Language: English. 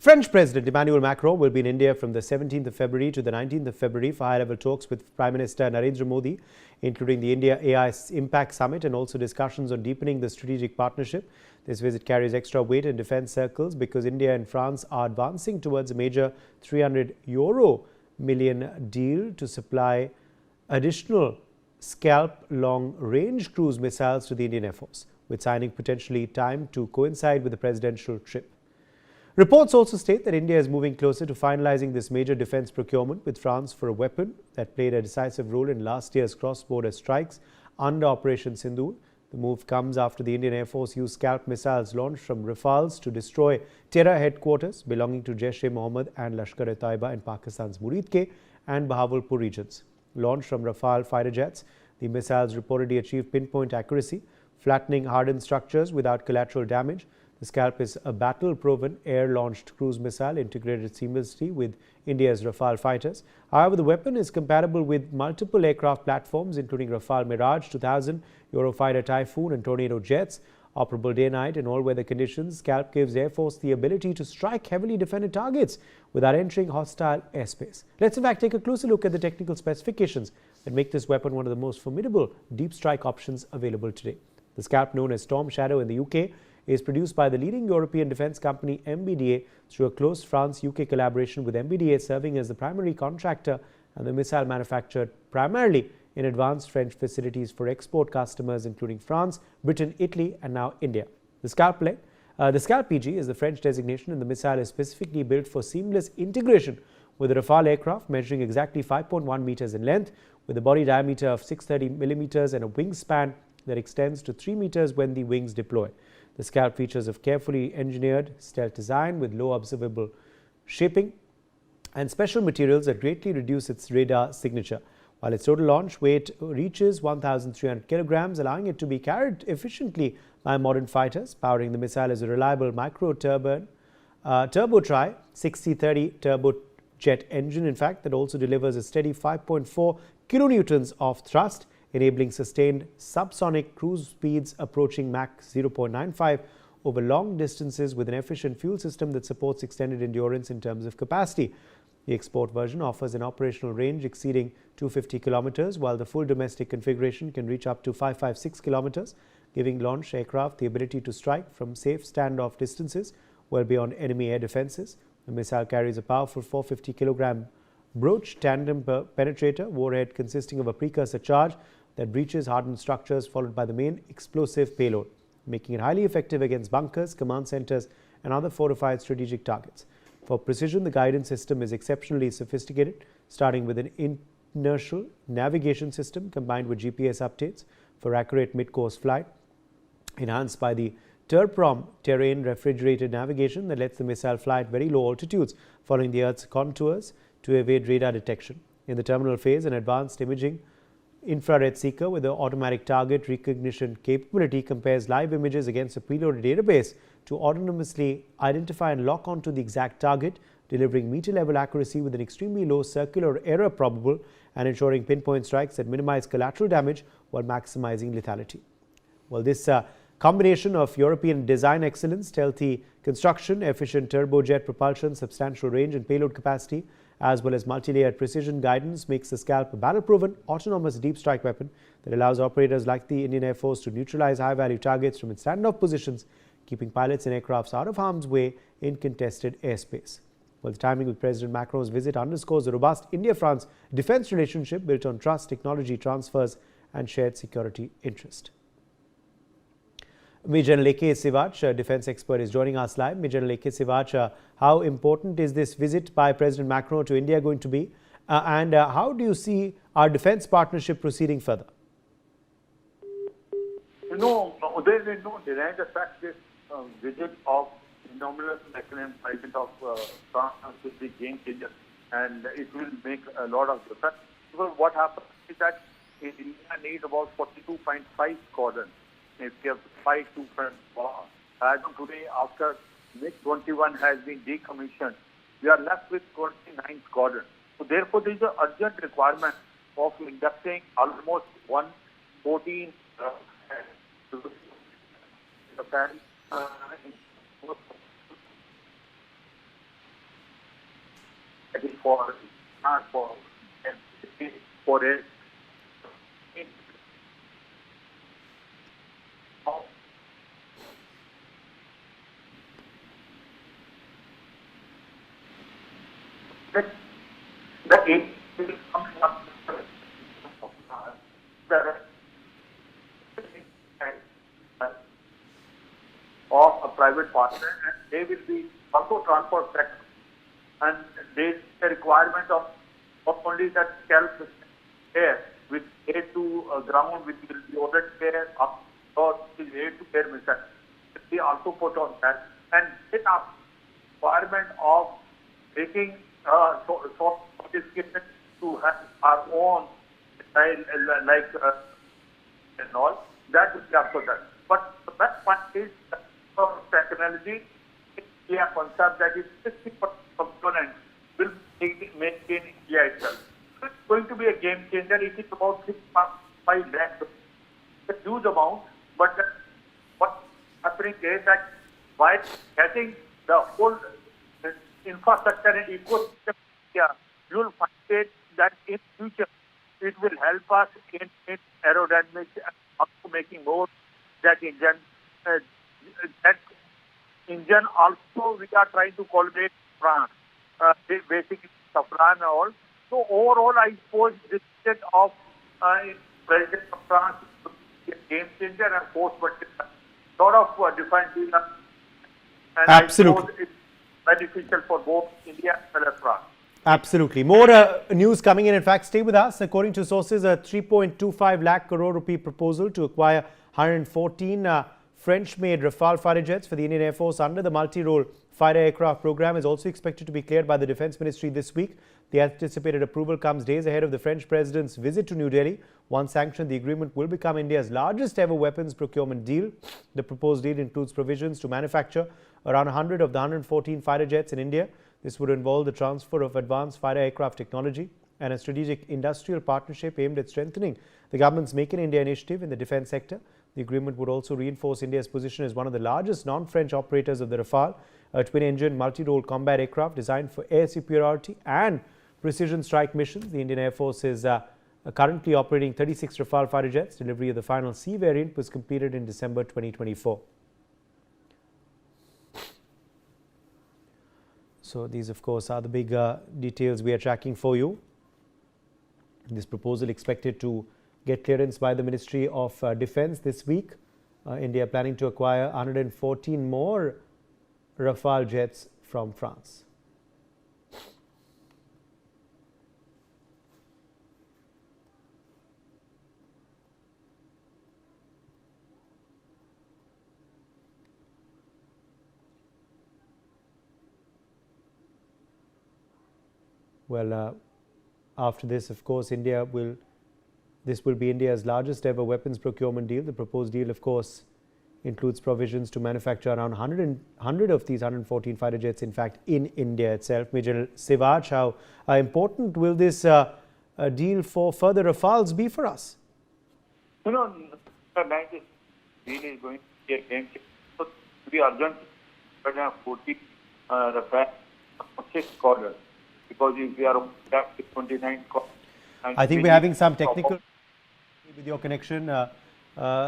French President Emmanuel Macron will be in India from the 17th of February to the 19th of February for high-level talks with Prime Minister Narendra Modi, including the India AI Impact Summit and also discussions on deepening the strategic partnership. This visit carries extra weight in defence circles because India and France are advancing towards a major €300 million deal to supply additional SCALP long-range cruise missiles to the Indian Air Force, with signing potentially timed to coincide with the presidential trip. Reports also state that India is moving closer to finalizing this major defence procurement with France for a weapon that played a decisive role in last year's cross-border strikes under Operation Sindoor. The move comes after the Indian Air Force used SCALP missiles launched from Rafales to destroy terror headquarters belonging to Jaish-e-Mohammed and Lashkar-e-Taiba in Pakistan's Muridke and Bahawalpur regions. Launched from Rafale fighter jets, the missiles reportedly achieved pinpoint accuracy, flattening hardened structures without collateral damage. The SCALP is a battle-proven air-launched cruise missile integrated seamlessly with India's Rafale fighters. However, the weapon is compatible with multiple aircraft platforms, including Rafale Mirage 2000, Eurofighter Typhoon and Tornado jets. Operable day-night in all weather conditions, SCALP gives Air Force the ability to strike heavily defended targets without entering hostile airspace. Let's in fact take a closer look at the technical specifications that make this weapon one of the most formidable deep strike options available today. The SCALP, known as Storm Shadow in the UK, is produced by the leading European defence company MBDA through a close France-UK collaboration, with MBDA serving as the primary contractor and the missile manufactured primarily in advanced French facilities for export customers including France, Britain, Italy and now India. The SCALP PG is the French designation, and the missile is specifically built for seamless integration with the Rafale aircraft, measuring exactly 5.1 meters in length with a body diameter of 630 millimeters and a wingspan that extends to 3 meters when the wings deploy. The SCALP features a carefully engineered stealth design with low observable shaping and special materials that greatly reduce its radar signature, while its total launch weight reaches 1,300 kilograms, allowing it to be carried efficiently by modern fighters. Powering the missile is a reliable micro-turbo tri-6030 turbojet engine, in fact, that also delivers a steady 5.4 kilonewtons of thrust, enabling sustained subsonic cruise speeds approaching Mach 0.95 over long distances, with an efficient fuel system that supports extended endurance in terms of capacity. The export version offers an operational range exceeding 250 kilometers, while the full domestic configuration can reach up to 556 kilometers, giving launch aircraft the ability to strike from safe standoff distances well beyond enemy air defenses. The missile carries a powerful 450 kilogram Broach tandem penetrator warhead consisting of a precursor charge that breaches hardened structures, followed by the main explosive payload, making it highly effective against bunkers, command centers and other fortified strategic targets. For precision, the guidance system is exceptionally sophisticated, starting with an inertial navigation system combined with GPS updates for accurate mid-course flight, enhanced by the TERPROM terrain refrigerated navigation that lets the missile fly at very low altitudes, following the Earth's contours to evade radar detection. In the terminal phase, an advanced imaging infrared seeker with an automatic target recognition capability compares live images against a preloaded database to autonomously identify and lock onto the exact target, delivering meter-level accuracy with an extremely low circular error probable and ensuring pinpoint strikes that minimize collateral damage while maximizing lethality. Well, this combination of European design excellence, stealthy construction, efficient turbojet propulsion, substantial range and payload capacity, as well as multi-layered precision guidance, makes the SCALP a battle-proven, autonomous deep strike weapon that allows operators like the Indian Air Force to neutralize high-value targets from its standoff positions, keeping pilots and aircrafts out of harm's way in contested airspace. Well, the timing with President Macron's visit underscores the robust India-France defense relationship built on trust, technology transfers and shared security interest. Major General A.K. Sivach, a defense expert, is joining us live. Major General A.K. Sivach, how important is this visit by President Macron to India going to be? And how do you see our defense partnership proceeding further? No, there is no denying the fact this visit of nominal Macron, President of France, will be game changer, and it will make a lot of difference. Because what happens is that India needs about 42.5 squadrons if we have to fight two front war. As of today, after MiG-21 has been decommissioned, we are left with 29 squadrons. So therefore, there is an urgent requirement of inducting almost 114 that is for transport, for it. The aid will come up of a private partner, and they will be also transport sector. And there is a requirement of not only that SCALP air with aid to ground, which will be already there, up or aid to air mission. We also put on that, and it up requirement of making sophisticated to have our own style, like and all. That will be also done. But the best part is technology. We are concerned that is 60% components will be made in India itself. So it's going to be a game changer. It is about 6.5 lakh. It's a huge amount, but what's happening is that by getting the whole infrastructure and ecosystem, you will find it that in future it will help us in aerodynamics and also making more that engine. That engine also we are trying to collaborate France, basically Safran and all. So overall, I suppose this set of President of France will be a game changer and force, but a lot of defense and absolutely. I suppose it's beneficial for both India as well as France. Absolutely. More news coming in. In fact, stay with us. According to sources, a 3.25 lakh crore rupee proposal to acquire 114 French-made Rafale fighter jets for the Indian Air Force under the multi-role fighter aircraft program is also expected to be cleared by the Defence Ministry this week. The anticipated approval comes days ahead of the French President's visit to New Delhi. Once sanctioned, the agreement will become India's largest ever weapons procurement deal. The proposed deal includes provisions to manufacture around 100 of the 114 fighter jets in India. This would involve the transfer of advanced fighter aircraft technology and a strategic industrial partnership aimed at strengthening the government's Make in India initiative in the defence sector. The agreement would also reinforce India's position as one of the largest non-French operators of the Rafale, a twin-engine multi-role combat aircraft designed for air superiority and precision strike missions. The Indian Air Force is currently operating 36 Rafale fighter jets. Delivery of the final C variant was completed in December 2024. So these, of course, are the big details we are tracking for you. This proposal expected to get clearance by the Ministry of Defence this week. India planning to acquire 114 more Rafale jets from France. Well, after this, of course, this will be India's largest ever weapons procurement deal. The proposed deal, of course, includes provisions to manufacture around 100 of these 114 fighter jets, in fact, in India itself. Major Sivaj, how important will this deal for further Rafales be for us? You know, this deal is going to be a game changer. So, to be urgent, 40 Rafale, 6 corridors. Because if we are at 29 I think we're having some technical with your connection.